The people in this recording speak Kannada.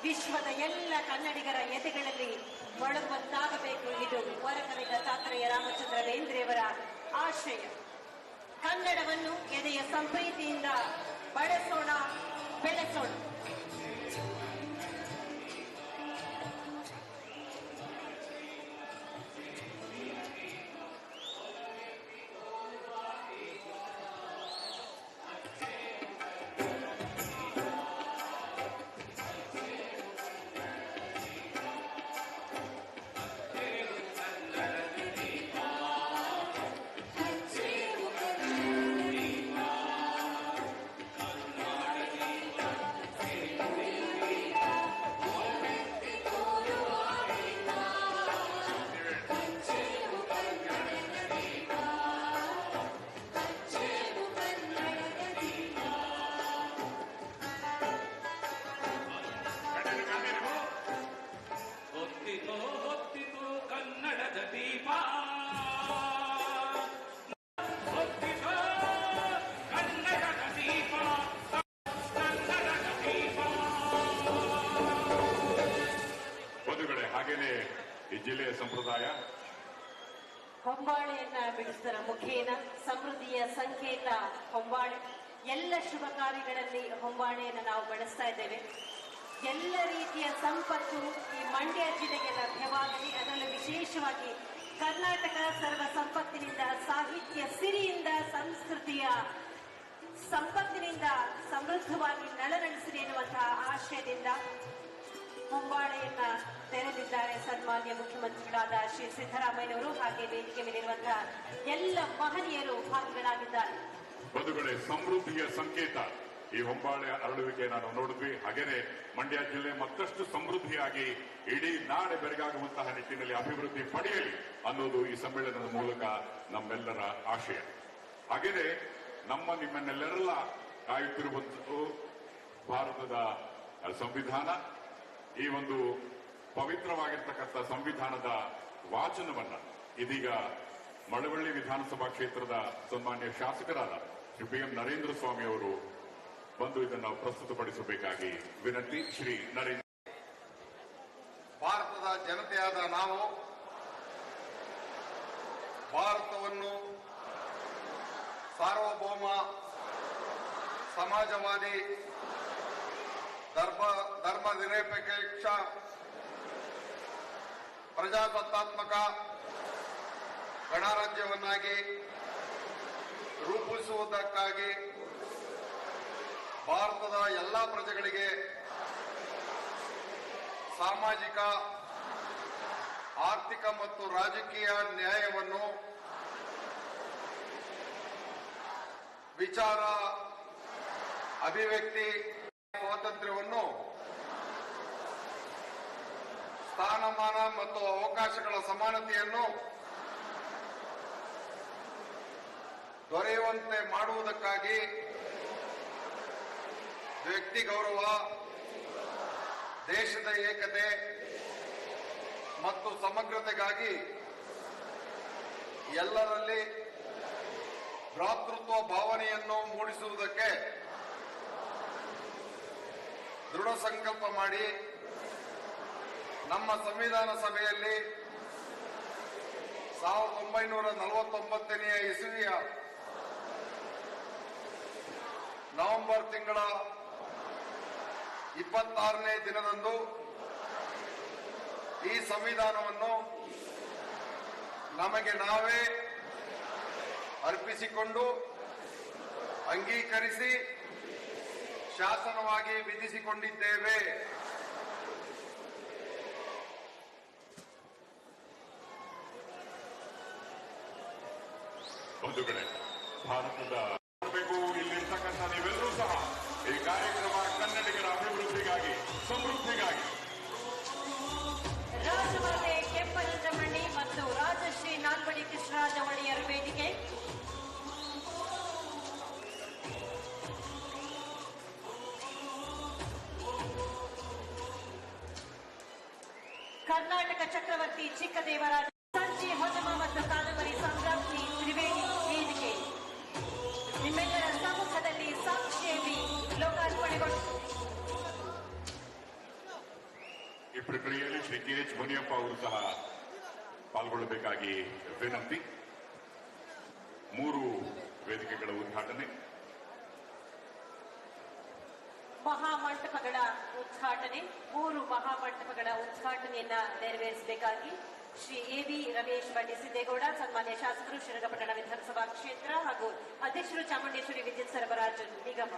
ವಿಶ್ವದ ಎಲ್ಲ ಕನ್ನಡಿಗರ ಎದೆಗಳಲ್ಲಿ ಮೊಳಗುವಂತಾಗಬೇಕು. ಇದು ಹೊರಕವಿದ ತಾತ್ರೇಯ ರಾಮಚಂದ್ರ ಬೇಂದ್ರೆಯವರ ಆಶಯ. ಕನ್ನಡವನ್ನು ಎದೆಯ ಸಂಪ್ರೀತಿಯಿಂದ ಬಳಸೋಣ, ಬೆಳೆಸೋಣ. ಈ ಜಿಲ್ಲೆಯ ಸಂಪ್ರದಾಯ ಹೊಂಬಾಳೆಯನ್ನ ಬಿಡಿಸುವುದರ ಮುಖೇನ ಸಮೃದ್ಧಿಯ ಸಂಕೇತ ಹೊಂಬಾಳೆ. ಎಲ್ಲ ಶುಭ ಕಾರ್ಯಗಳಲ್ಲಿ ಹೊಂಬಾಳೆಯನ್ನು ನಾವು ಬಳಸ್ತಾ ಇದ್ದೇವೆ. ಎಲ್ಲ ರೀತಿಯ ಸಂಪತ್ತು ಈ ಮಂಡ್ಯ ಜಿಲ್ಲೆಗೆ ಲಭ್ಯವಾಗಲಿ, ಅದರಲ್ಲೂ ವಿಶೇಷವಾಗಿ ಕರ್ನಾಟಕ ಸರ್ವ ಸಂಪತ್ತಿನಿಂದ, ಸಾಹಿತ್ಯ ಸಿರಿಯಿಂದ, ಸಂಸ್ಕೃತಿಯ ಸಂಪತ್ತಿನಿಂದ ಸಮೃದ್ಧವಾಗಿ ನಳನಳಿಸಲಿ ಎನ್ನುವಂತಹ ಆಶಯದಿಂದ ಹೊಂಬಾಳೆಯನ್ನ ತೆರೆದಿದ್ದಾರೆ ಸನ್ಮಾನ್ಯ ಮುಖ್ಯಮಂತ್ರಿಗಳಾದ ಶ್ರೀ ಸಿದ್ದರಾಮಯ್ಯನವರು. ಹಾಗೆ ವೇದಿಕೆ ಮೇಲಿರುವಂತಹ ಎಲ್ಲ ಮಹನೀಯರು ಭಾಗಿಗಳಾಗಿದ್ದಾರೆ. ಬದುಗಳೇ ಸಮೃದ್ಧಿಯ ಸಂಕೇತ ಈ ಹೊಂಬಾಳೆ ಅರಳುವಿಕೆ ನಾವು ನೋಡಿದ್ವಿ. ಹಾಗೇನೆ ಮಂಡ್ಯ ಜಿಲ್ಲೆ ಮತ್ತಷ್ಟು ಸಮೃದ್ಧಿಯಾಗಿ ಇಡೀ ನಾಡೆ ಬೆರಗಾಗುವಂತಹ ನಿಟ್ಟಿನಲ್ಲಿ ಅಭಿವೃದ್ಧಿ ಪಡೆಯಲಿ ಅನ್ನೋದು ಈ ಸಮ್ಮೇಳನದ ಮೂಲಕ ನಮ್ಮೆಲ್ಲರ ಆಶಯ. ಹಾಗೇನೆ ನಿಮ್ಮನ್ನೆಲ್ಲ ಕಾಯುತ್ತಿರುವಂಥದ್ದು ಭಾರತದ ಸಂವಿಧಾನ. ಈ ಒಂದು ಪವಿತ್ರವಾಗಿರ್ತಕ್ಕಂಥ ಸಂವಿಧಾನದ ವಾಚನವನ್ನ ಇದೀಗ ಮಳವಳ್ಳಿ ವಿಧಾನಸಭಾ ಕ್ಷೇತ್ರದ ಸನ್ಮಾನ್ಯ ಶಾಸಕರಾದ ಶ್ರೀ ಪಿ ಎಂ ನರೇಂದ್ರ ಸ್ವಾಮಿ ಅವರು ಬಂದು ಇದನ್ನು ಪ್ರಸ್ತುತಪಡಿಸಬೇಕಾಗಿ ವಿನಂತಿ. ಶ್ರೀ ನರೇಂದ್ರ. ಭಾರತದ ಜನತೆಯಾದ ನಾವು ಭಾರತವನ್ನು ಸಾರ್ವಭೌಮ ಸಮಾಜವಾದಿ ಧರ್ಮ ನಿರಪೇಕ್ಷ ಪ್ರಜಾಸತ್ತಾತ್ಮಕ ಗಣರಾಜ್ಯವನ್ನಾಗಿ ರೂಪಿಸುವುದಕ್ಕಾಗಿ ಭಾರತದ ಎಲ್ಲ ಪ್ರಜೆಗಳಿಗೆ ಸಾಮಾಜಿಕ, ಆರ್ಥಿಕ ಮತ್ತು ರಾಜಕೀಯ ನ್ಯಾಯವನ್ನು, ವಿಚಾರ ಅಭಿವ್ಯಕ್ತಿ ಸ್ವಾತಂತ್ರ್ಯವನ್ನು, ಸ್ಥಾನಮಾನ ಮತ್ತು ಅವಕಾಶಗಳ ಸಮಾನತೆಯನ್ನು ದೊರೆಯುವಂತೆ ಮಾಡುವುದಕ್ಕಾಗಿ ವ್ಯಕ್ತಿ ಗೌರವ, ದೇಶದ ಏಕತೆ ಮತ್ತು ಸಮಗ್ರತೆಗಾಗಿ ಎಲ್ಲರಲ್ಲಿ ಭ್ರಾತೃತ್ವ ಭಾವನೆಯನ್ನು ಮೂಡಿಸುವುದಕ್ಕೆ ದೃಢ ಸಂಕಲ್ಪ ಮಾಡಿ ನಮ್ಮ ಸಂವಿಧಾನ ಸಭೆಯಲ್ಲಿ 1949ನೇ ಇಸವಿಯ ನವೆಂಬರ್ ತಿಂಗಳ 26ನೇ ದಿನದಂದು ಈ ಸಂವಿಧಾನವನ್ನು ನಮಗೆ ನಾವೇ ಅರ್ಪಿಸಿಕೊಂಡು ಅಂಗೀಕರಿಸಿ ಶಾಸನವಾಗಿ ವಿಧಿಸಿಕೊಂಡಿದ್ದೇವೆ. ಬಂಧುಗಳೇ, ಭಾರತದ ಇಲ್ಲಿರ್ತಕ್ಕಂಥ ನೀವೆಲ್ಲರೂ ಸಹ ಈ ಕಾರ್ಯಕ್ರಮ ಕನ್ನಡಿಗರ ಅಭಿವೃದ್ಧಿಗಾಗಿ, ಸಮೃದ್ಧಿಗಾಗಿ ರಾಜಮಾತೆ ಕೆಂಪನಂಜಮಣ್ಣಿ ಮತ್ತು ರಾಜಶ್ರೀ ನಾಲ್ವಡಿ ಕೃಷ್ಣರಾಜ ಒಡೆಯರ್ ವೇದಿಕೆ. ಕರ್ನಾಟಕ ಚಕ್ರವರ್ತಿ ಚಿಕ್ಕದೇವರಾಜ ಸಂಜಿ ಹೊನ್ನಮ್ಮ ಮತ್ತು ಕಾದಂಬರಿ ಸಂಗ್ರಾಮಿ ತ್ರಿವೇಣಿ ವೇದಿಕೆ ನಿಮ್ಮೆಲ್ಲರ ಸಮ್ಮುಖದಲ್ಲಿ ಸಾಕ್ಷಿಯಲ್ಲಿ ಲೋಕಾರ್ಪಣೆಗೊಂಡು ಈ ಪ್ರಕ್ರಿಯೆಯಲ್ಲಿ ಶ್ರೀ KH ಮುನಿಯಪ್ಪ ಅವರು ಸಹ ಪಾಲ್ಗೊಳ್ಳಬೇಕಾಗಿ ವಿನಂತಿ. 3 ವೇದಿಕೆಗಳ ಉದ್ಘಾಟನೆ. ಮಹಾಮಂಟಪಗಳ ಉದ್ಘಾಟನೆ 3 ಮಹಾಮಂಟಪಗಳ ಉದ್ಘಾಟನೆಯನ್ನ ನೆರವೇರಿಸಬೇಕಾಗಿ ಶ್ರೀ AV ರಮೇಶ್ ಬಂಡಿ ಸಿದ್ದೇಗೌಡ, ಸನ್ಮಾನ್ಯ ಶಾಸಕರು ಶ್ರೀರಂಗಪಟ್ಟಣ ವಿಧಾನಸಭಾ ಕ್ಷೇತ್ರ ಹಾಗೂ ಅಧ್ಯಕ್ಷರು ಚಾಮುಂಡೇಶ್ವರಿ ವಿದ್ಯುತ್ ಸರಬರಾಜು ನಿಗಮ.